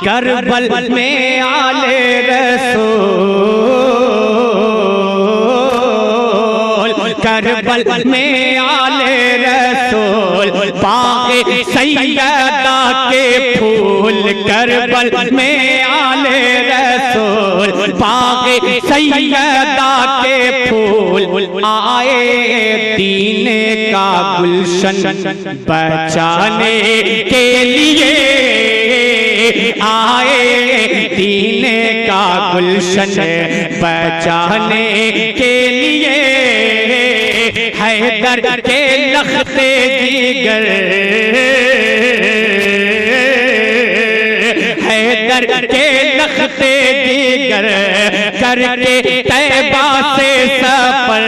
करबल में आले रसूल, करबल में आले रसूल, बागे सैयदा के फूल, करबल में आले रसूल, बागे सैयदा के फूल, आए दीने का गुलशन बचाने के लिए, आए दीने का गुलशन बचाने के लिए, हैदर के लखते जिगर, हैदर के लखते जिगर करके तैबा से सफर,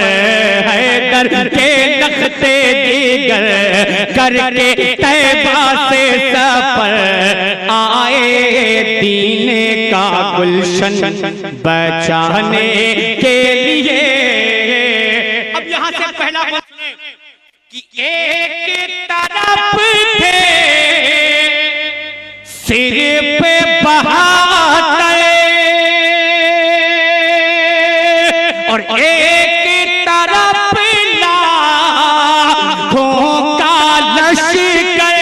हैदर के लखते जिगर करके तैबा से सफर, आए दीने का गुलशन बचाने के लिए। अब यहां से पहला सुने कि एक तरफ थे सिर पे बहाते और एक तरफ लाखों का लश्कर,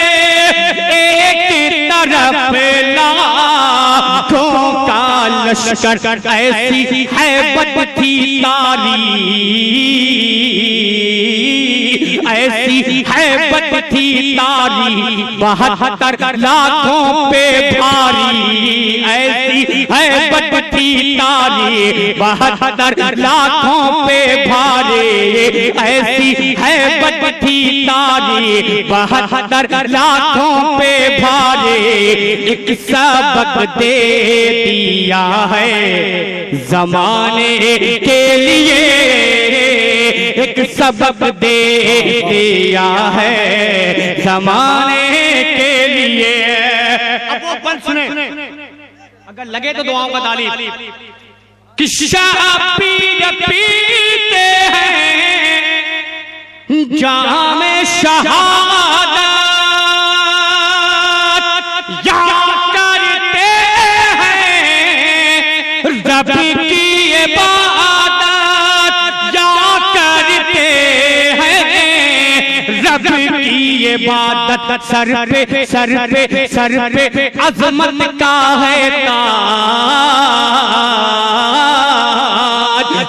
एक तरफ लाखों का लश्कर, ऐसी हैबत थी तारी, ऐसी हैबत थी तारी, 72 लाखों पे भारी, ऐसी हैबत थी तारी, 72 लाखों पे भारी, ऐसी हैबत थी तारी, 72 लाखों पे भारी, एक सबक दे दिया है जमाने के लिए, एक सबक दे दिया है जमाने के लिए। अब वो बंद सुने, अगर लगे तो दुआओं का तालीब कि शबीर पीते हैं जाम शहादत, या करते हैं रब की इबादत, या करते हैं रब की इबादत, सर पे सर पे सर पे अजमत का है ताज,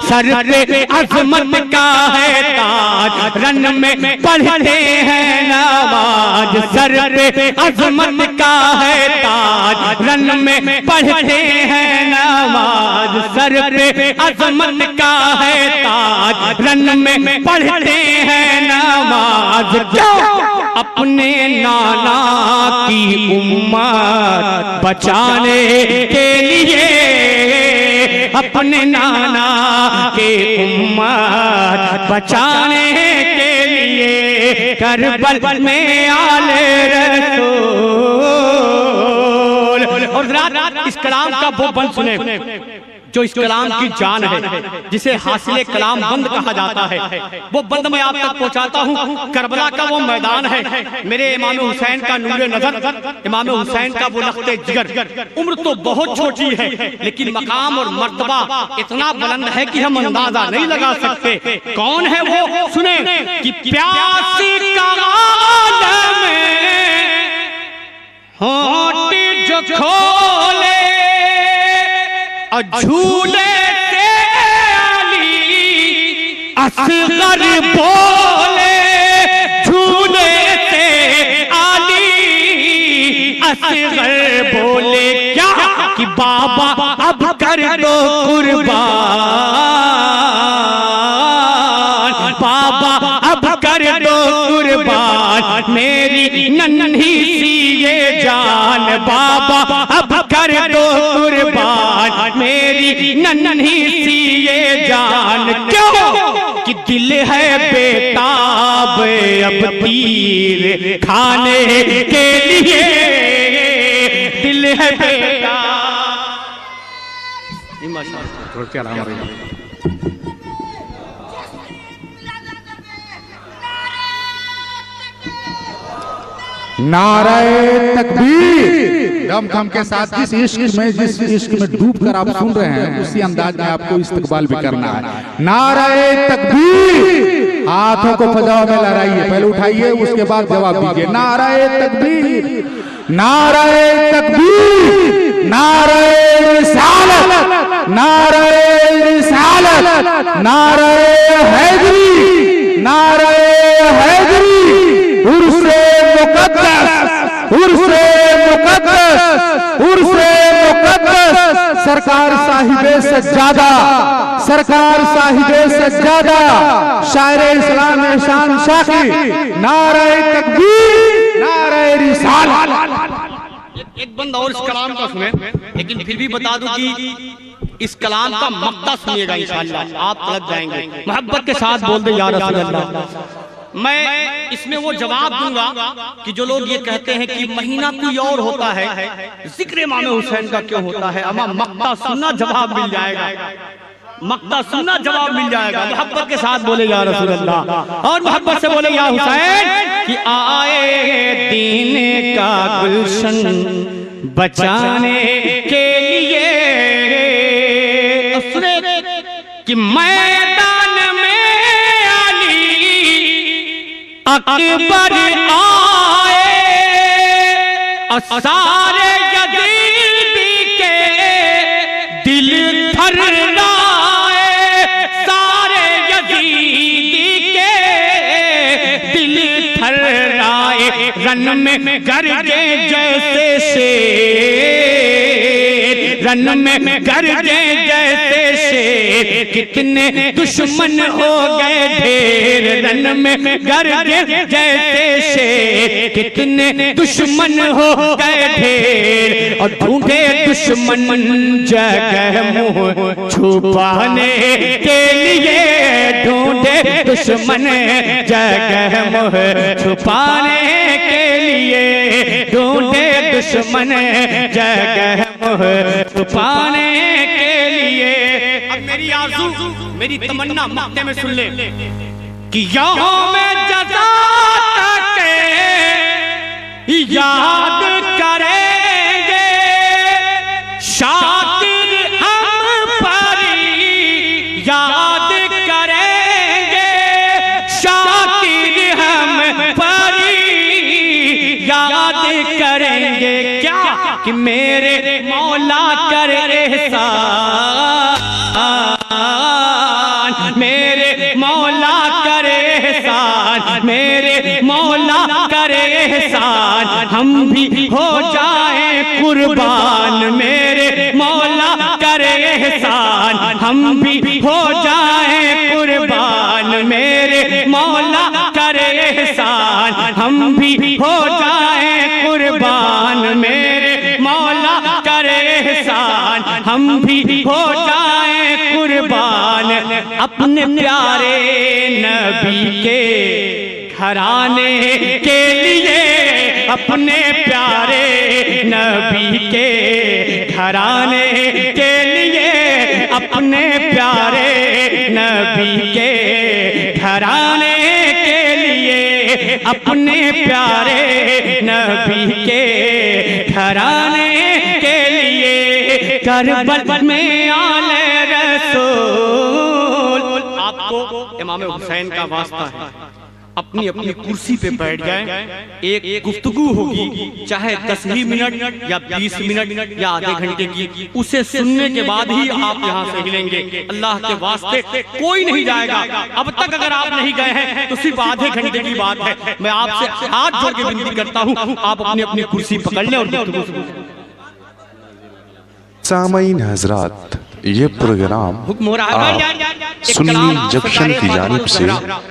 सर पे अजमत का है ताज, रन में पढ़ते हैं नवाज, सर पे अजमत का है ताज, रन में पढ़ते हैं नवाज, सर पे अजमत का है ताज, रन में पढ़ते हैं नवाज। क्यों? अपने नाना की उम्मत बचाने के लिए, अपने नाना के उम्मत बचाने के लिए, करबल में आले रसूल। और रात इस कलाम का वो बंद सुने जो इस कलाम की जान है, जिसे हासिले कलाम बंद कहा जाता है, वो बंद मैं आप तक पहुंचाता हूं। करबला का वो मैदान है, मेरे इमाम हुसैन का नूरे नजर, इमाम हुसैन का वो लख्ते जिगर। उम्र तो बहुत छोटी है लेकिन मकाम और मर्तबा इतना बुलंद है कि हम अंदाजा नहीं लगा सकते। कौन है वो? सुने कि प्यासी का आलम होंठ जो खोले और झूले से अली असगर बोले, झूले से अली असगर बोले क्या कि बाबा अब कर दो कुर्बान, बाबा अब कर दो कुर्बान मेरी नन्ही सी ये जान, बाबा अब कर दो कुर्बान मेरी नन्ही सी ये जान। क्यों? कि दिल है बेताब अब तीर खाने के लिए, दिल है बेताब। नारे तकबीर, दमखम के साथ जिस इश्क में डूब कर आप सुन रहे हैं, उसी अंदाज में आपको इस्तकबाल भी करना है। नारे तकबीर, हाथों को फजाओं में लहराइए, पहले उठाइए उसके बाद जवाब दीजिए। नारे तकबीर, नारे तकबीर, नारे रिसालत, नारे रिसालत, नारे हैदरी, नारे हैदरी, उर्से मुकद्दस, उर्से मुकद्दस, उर्से मुकद्दस, सरकार साहिबे सज्जादा, सरकार साहिबे सज्जादा, शायरे इस्लाम शान शाकी, नारे तकबीर, नारे रिसालत। एक बंद और इस कलाम का सुने, लेकिन फिर भी बता दूं कि इस कलाम का मक्ता सुनिएगा, इंशाअल्लाह आप लग जाएंगे। मोहब्बत के साथ बोल दे या रसूल अल्लाह। मैं इसमें वो जवाब दूंगा कि जो लोग ये कहते हैं कि महीना कोई और होता है, जिक्र इमाम हुसैन का क्यों होता है। अमा मक्ता सुनना जवाब मिल जाएगा, मक्ता सुनना जवाब मिल जाएगा। मोहब्बत के साथ बोले या रसूल अल्लाह, और मोहब्बत से बोले या हुसैन कि आए दीन का गुलशन बचाने के लिए, सुने कि मैदान में अली अकबर आए और सारे यजीदी के दिल थर्राए, सारे यजीदी के दिल थर्राए, रन में गरजे जैसे शेर, रन में गरजे जैसे शेर, कितने दुश्मन हो गए ढेर, रन में गरजे जैसे शेर, कितने दुश्मन हो गए ढेर, और ढूंढे दुश्मन जगह मुंह छुपाने के लिए, ढूंढे दुश्मन जगह मुंह छुपाने के लिए, ढूंढे दुश्मन जगह मुंह छुपाने के लिए। अब मेरी आरज़ू, मेरी तमन्ना मक्ते में सुन ले कि यहाँ में जज़ा तक याद करेंगे, शातिर हम परी याद करेंगे, शातिर हम परी याद करेंगे। क्या कि मेरे मौला कर एहसान, मेरे मौला कर एहसान, मेरे मौला कर एहसान, हम भी हो जाए कुर्बान, मेरे मौला कर एहसान, हम भी हो जाए कुर्बान, मेरे मौला कर एहसान, हम भी हो जाए कुर्बान, मेरे मौला कर एहसान, हम भी हो जाए कुर्बान, अपने प्यारे नबी के घराने के लिए, अपने प्यारे नबी के घराने के लिए, अपने प्यारे नबी के घराने के लिए, अपने प्यारे नबी के घराने के लिए, करबल में आले रसूल। आपको इमाम हुसैन का वास्ता है, अपनी अपनी कुर्सी पे बैठ जाएं, एक गुफ्तगू होगी, चाहे 10 ही मिनट या 20 मिनट या आधे घंटे की, उसे सुनने के बाद ही आप यहाँ से हिलेंगे। अल्लाह के वास्ते कोई नहीं जाएगा। अब तक अगर आप नहीं गए हैं तो सिर्फ आधे घंटे की बात है। मैं आपसे हाथ जोड़ के विनती करता हूँ, आप अपनी अपनी कुर्सी पकड़ लें और गुफ्तगू सुनें। सामईन हजरात, ये प्रोग्राम सुन्नी जंक्शन की जानिब से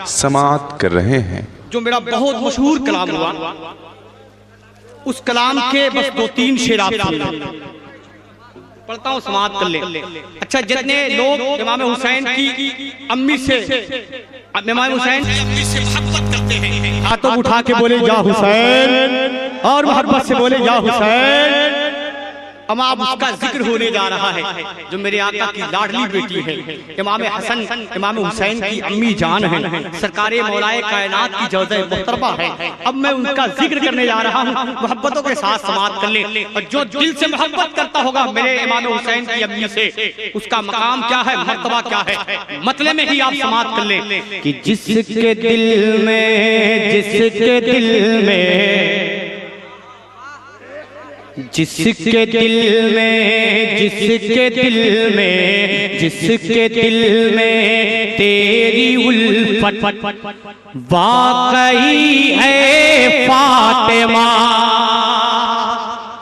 समाअत कर रहे हैं। जो मेरा बहुत मशहूर कलाम हुआ, उस कलाम के बस 2-3 शेर आप सुन लें, पढ़ता हूँ, समाअत कर ले। अच्छा, जितने लोग इमाम हुसैन की अम्मी से, इमाम हुसैन की अम्मी से मोहब्बत करते हैं, हाथों उठा के बोले या हुसैन, और मोहब्बत से बोले या हुसैन। अब उसका जिक्र होने जा रहा है जो मेरे आका की लाडली बेटी है, इमाम हसन इमाम हुसैन की अम्मी जान है, सरकारे मौलाए कायनात की जौज़े मुहतरमा है। अब मैं उनका जिक्र करने जा रहा हूँ, मोहब्बतों के साथ समाअत कर ले। और जो दिल से मोहब्बत करता होगा मेरे इमाम हुसैन की अम्मी से, उसका मकाम क्या है, मर्तबा क्या है, मतले में ही आप समाअत कर ले कि जिसके दिल में, जिसके दिल में, जिसके दिल में, जिसके दिल में, जिसके दिल में तेरी उल्फत वाकई है फातिमा।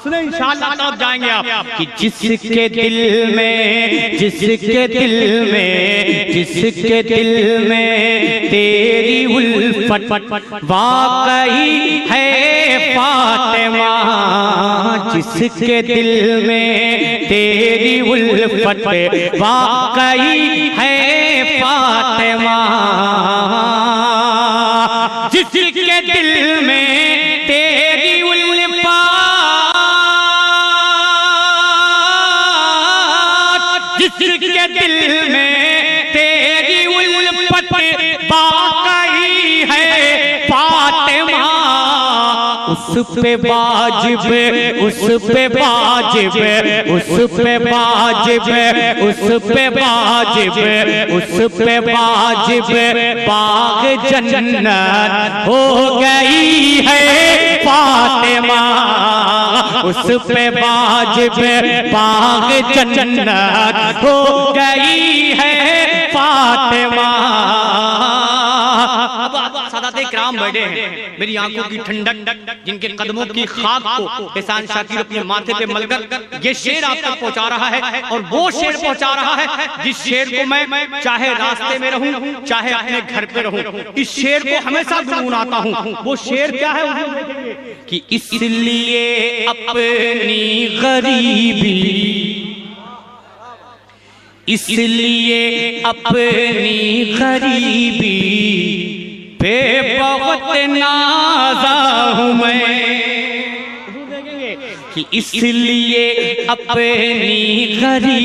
सुने इंशाअल्लाह तब जाएंगे आप कि जिसके दिल में, जिसके दिल में, जिसके दिल में तेरी उल्फत वाकई है फातिमा, जिसके दिल में तेरी उल्फत वाकई है फातिमा, जिसके दिल में तेरी उल्फत, जिसके दिल में तेरी उल्फत वाकई है फातिमा, उस पे वाजिब, उस पे वाजिब, उस पे वाजिब, उस पे वाजिब, उस पे वाजिब बाग जन्नत हो गई है फातिमा, उस पे वाजिब बाग जन्नत हो गई है फातिमा। सादाते किराम बैठे हैं, मेरी आंखों की ठंडक, जिनके कदमों की खाक को एहसान शाकिर अपने माथे पे मलकर ये शेर आप तक पहुंचा रहा है। और वो शेर पहुंचा रहा है जिस शेर को मैं चाहे रास्ते में रहूं, चाहे अपने घर पे रहूं, इस शेर को हमेशा गुनगुनाता हूं। वो शेर क्या है कि इसलिए अपनी गरीबी, इसलिए अपनी गरीबी पे बहुत नाज़ा हूँ मैं, कि इसलिए अपनी गरीबी